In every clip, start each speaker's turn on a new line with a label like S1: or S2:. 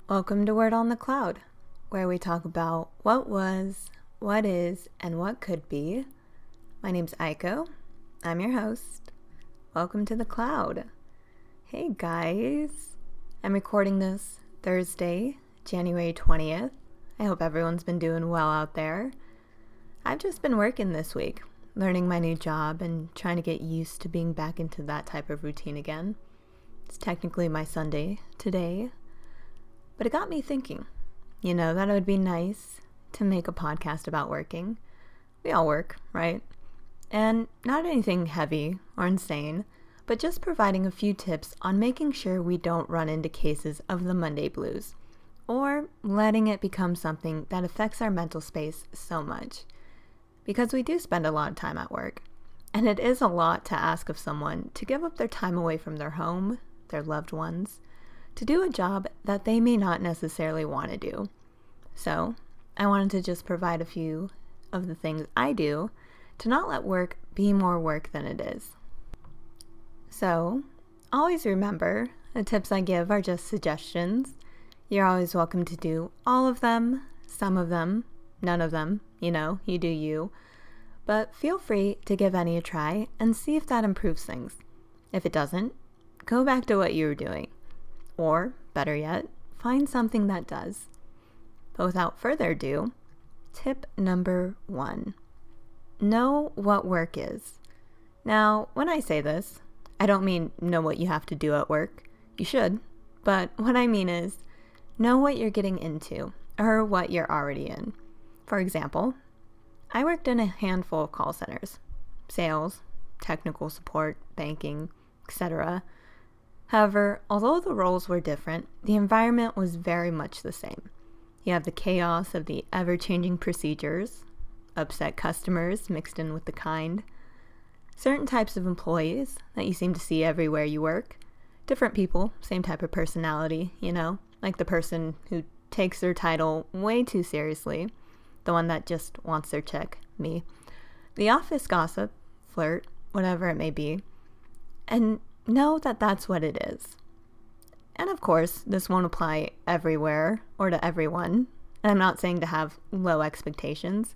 S1: Welcome to Word on the Cloud, where we talk about what was, what is, and what could be. My name's Aiko. I'm your host. Welcome to the cloud. Hey guys. I'm recording this Thursday, January 20th. I hope everyone's been doing well out there. I've just been working this week, learning my new job and trying to get used to being back into that type of routine again. It's technically my Sunday today. But it got me thinking, that it would be nice to make a podcast about working. We all work, right? And not anything heavy or insane, but just providing a few tips on making sure we don't run into cases of the Monday blues, or letting it become something that affects our mental space so much. Because we do spend a lot of time at work, and it is a lot to ask of someone to give up their time away from their home, their loved ones, to do a job that they may not necessarily want to do. So, I wanted to just provide a few of the things I do to not let work be more work than it is. So, always remember, the tips I give are just suggestions. You're always welcome to do all of them, some of them, none of them, you do you. But feel free to give any a try and see if that improves things. If it doesn't, go back to what you were doing. Or, better yet, find something that does. But without further ado, tip number 1. Know what work is. Now, when I say this, I don't mean know what you have to do at work. You should. But what I mean is, know what you're getting into, or what you're already in. For example, I worked in a handful of call centers. Sales, technical support, banking, etc. However, although the roles were different, the environment was very much the same. You have the chaos of the ever-changing procedures, upset customers mixed in with the kind, certain types of employees that you seem to see everywhere you work, different people, same type of personality, like the person who takes their title way too seriously, the one that just wants their check, me, the office gossip, flirt, whatever it may be, and know that that's what it is. And of course, this won't apply everywhere or to everyone. And I'm not saying to have low expectations,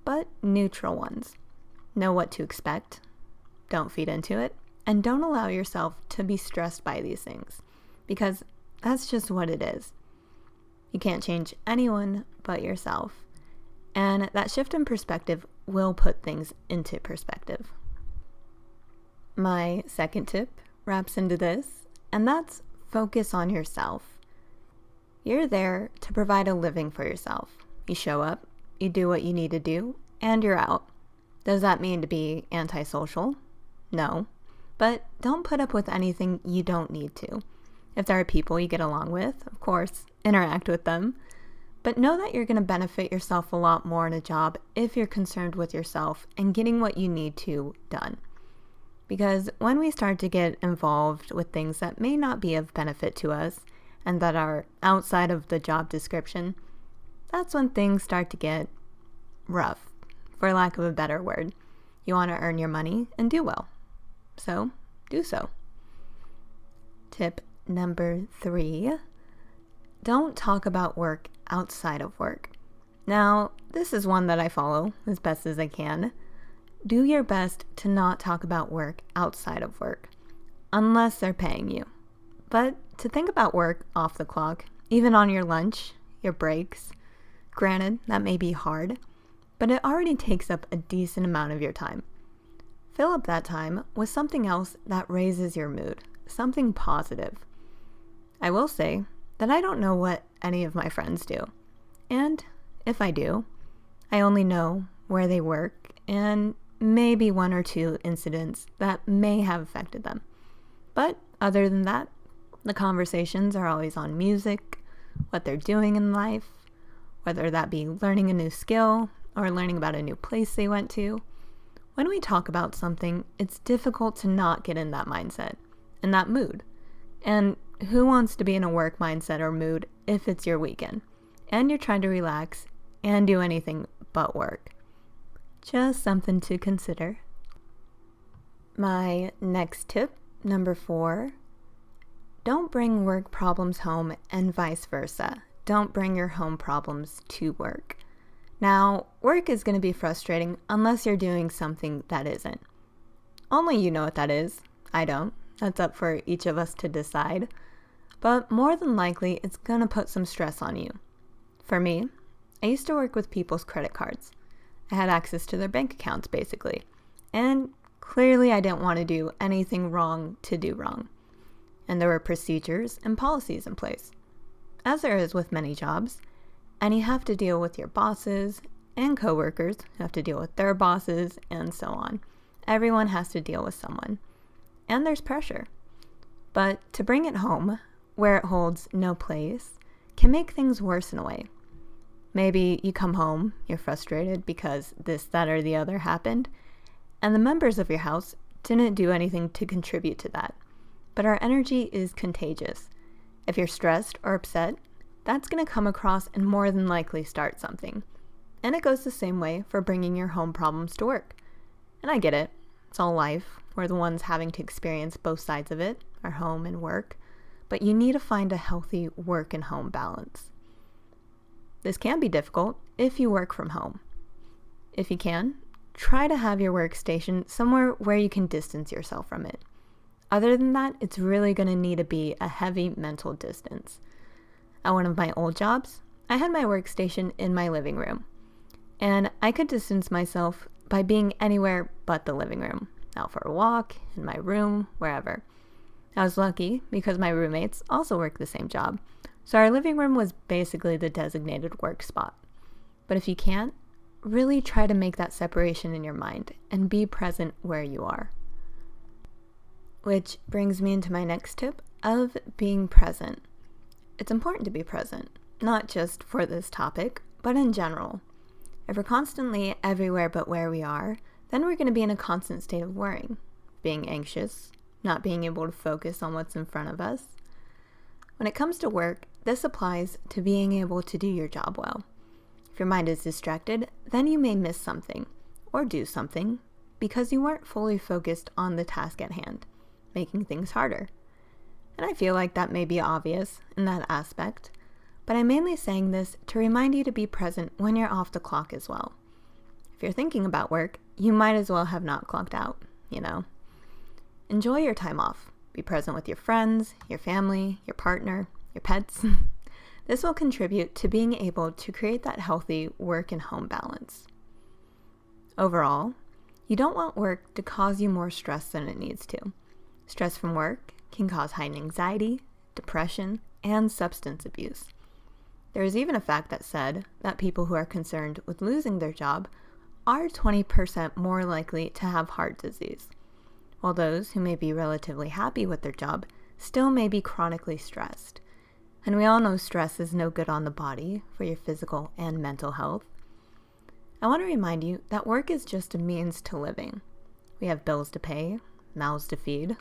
S1: but neutral ones. Know what to expect, don't feed into it, and don't allow yourself to be stressed by these things, because that's just what it is. You can't change anyone but yourself. And that shift in perspective will put things into perspective. My second tip wraps into this, and that's focus on yourself. You're there to provide a living for yourself. You show up, you do what you need to do, and you're out. Does that mean to be antisocial? No. But don't put up with anything you don't need to. If there are people you get along with, of course, interact with them. But know that you're going to benefit yourself a lot more in a job if you're concerned with yourself and getting what you need to done. Because when we start to get involved with things that may not be of benefit to us and that are outside of the job description, that's when things start to get rough, for lack of a better word. You want to earn your money and do well. So, do so. Tip number 3. Don't talk about work outside of work. Now, this is one that I follow as best as I can. Do your best to not talk about work outside of work, unless they're paying you. But to think about work off the clock, even on your lunch, your breaks, granted, that may be hard, but it already takes up a decent amount of your time. Fill up that time with something else that raises your mood, something positive. I will say that I don't know what any of my friends do. And if I do, I only know where they work and maybe 1 or 2 incidents that may have affected them. But other than that, the conversations are always on music, what they're doing in life, whether that be learning a new skill or learning about a new place they went to. When we talk about something, it's difficult to not get in that mindset and that mood. And who wants to be in a work mindset or mood if it's your weekend and you're trying to relax and do anything but work? Just something to consider. My next tip, number 4, don't bring work problems home and vice versa. Don't bring your home problems to work. Now, work is going to be frustrating unless you're doing something that isn't. Only you know what that is. I don't. That's up for each of us to decide. But more than likely, it's going to put some stress on you. For me, I used to work with people's credit cards. I had access to their bank accounts, basically. And clearly, I didn't want to do anything wrong to do wrong. And there were procedures and policies in place, as there is with many jobs. And you have to deal with your bosses and coworkers, you have to deal with their bosses, and so on. Everyone has to deal with someone. And there's pressure. But to bring it home, where it holds no place, can make things worse in a way. Maybe you come home, you're frustrated because this, that, or the other happened, and the members of your house didn't do anything to contribute to that. But our energy is contagious. If you're stressed or upset, that's going to come across and more than likely start something. And it goes the same way for bringing your home problems to work. And I get it. It's all life. We're the ones having to experience both sides of it, our home and work. But you need to find a healthy work and home balance. This can be difficult if you work from home. If you can, try to have your workstation somewhere where you can distance yourself from it. Other than that, it's really going to need to be a heavy mental distance. At one of my old jobs, I had my workstation in my living room, and I could distance myself by being anywhere but the living room, out for a walk, in my room, wherever. I was lucky because my roommates also worked the same job, so our living room was basically the designated work spot. But if you can't, really try to make that separation in your mind and be present where you are. Which brings me into my next tip of being present. It's important to be present, not just for this topic, but in general. If we're constantly everywhere but where we are, then we're going to be in a constant state of worrying, being anxious, not being able to focus on what's in front of us. When it comes to work, this applies to being able to do your job well. If your mind is distracted, then you may miss something or do something because you weren't fully focused on the task at hand, making things harder. And I feel like that may be obvious in that aspect, but I'm mainly saying this to remind you to be present when you're off the clock as well. If you're thinking about work, you might as well have not clocked out, Enjoy your time off. Be present with your friends, your family, your partner, your pets. This will contribute to being able to create that healthy work and home balance. Overall, you don't want work to cause you more stress than it needs to. Stress from work can cause heightened anxiety, depression, and substance abuse. There is even a fact that said that people who are concerned with losing their job are 20% more likely to have heart disease, while those who may be relatively happy with their job still may be chronically stressed. And we all know stress is no good on the body for your physical and mental health. I want to remind you that work is just a means to living. We have bills to pay, mouths to feed.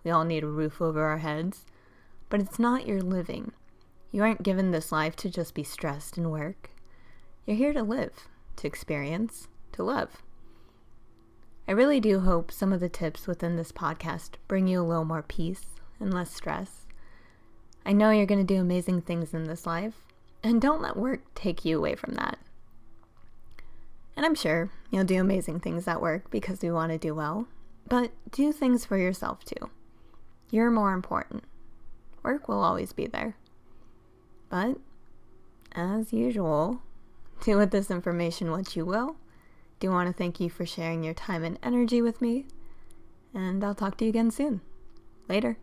S1: We all need a roof over our heads. But it's not your living. You aren't given this life to just be stressed and work. You're here to live, to experience, to love. I really do hope some of the tips within this podcast bring you a little more peace and less stress. I know you're going to do amazing things in this life, and don't let work take you away from that. And I'm sure you'll do amazing things at work because we want to do well, but do things for yourself too. You're more important. Work will always be there. But, as usual, do with this information what you will. Do want to thank you for sharing your time and energy with me, and I'll talk to you again soon. Later.